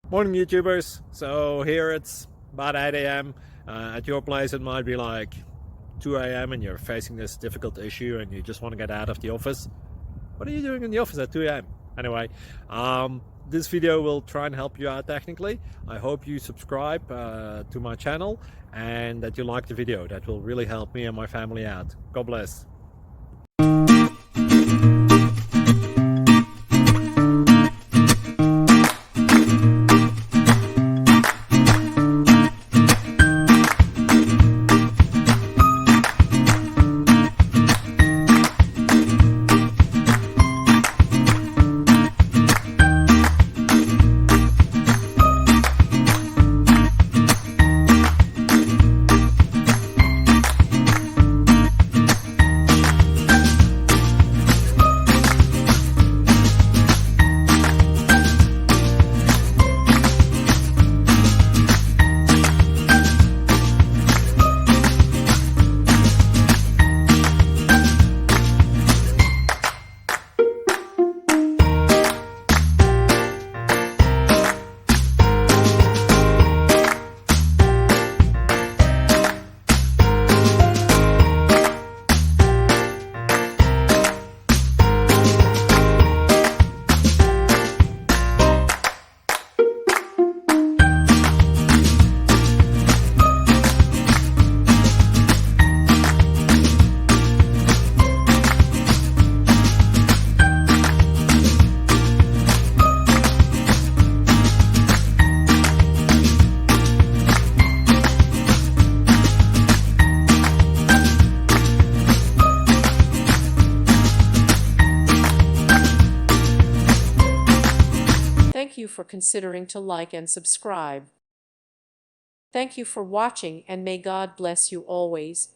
Morning YouTubers. So here it's about 8 a.m. At your place it might be like 2 a.m. and you're facing this difficult issue and you just want to get out of the office. What are you doing in the office at 2 a.m.? Anyway, this video will try and help you out technically. I hope you subscribe to my channel and that you like the video. That will really help me and my family out. God bless. Thank you for considering to like and subscribe. Thank you for watching and may God bless you always.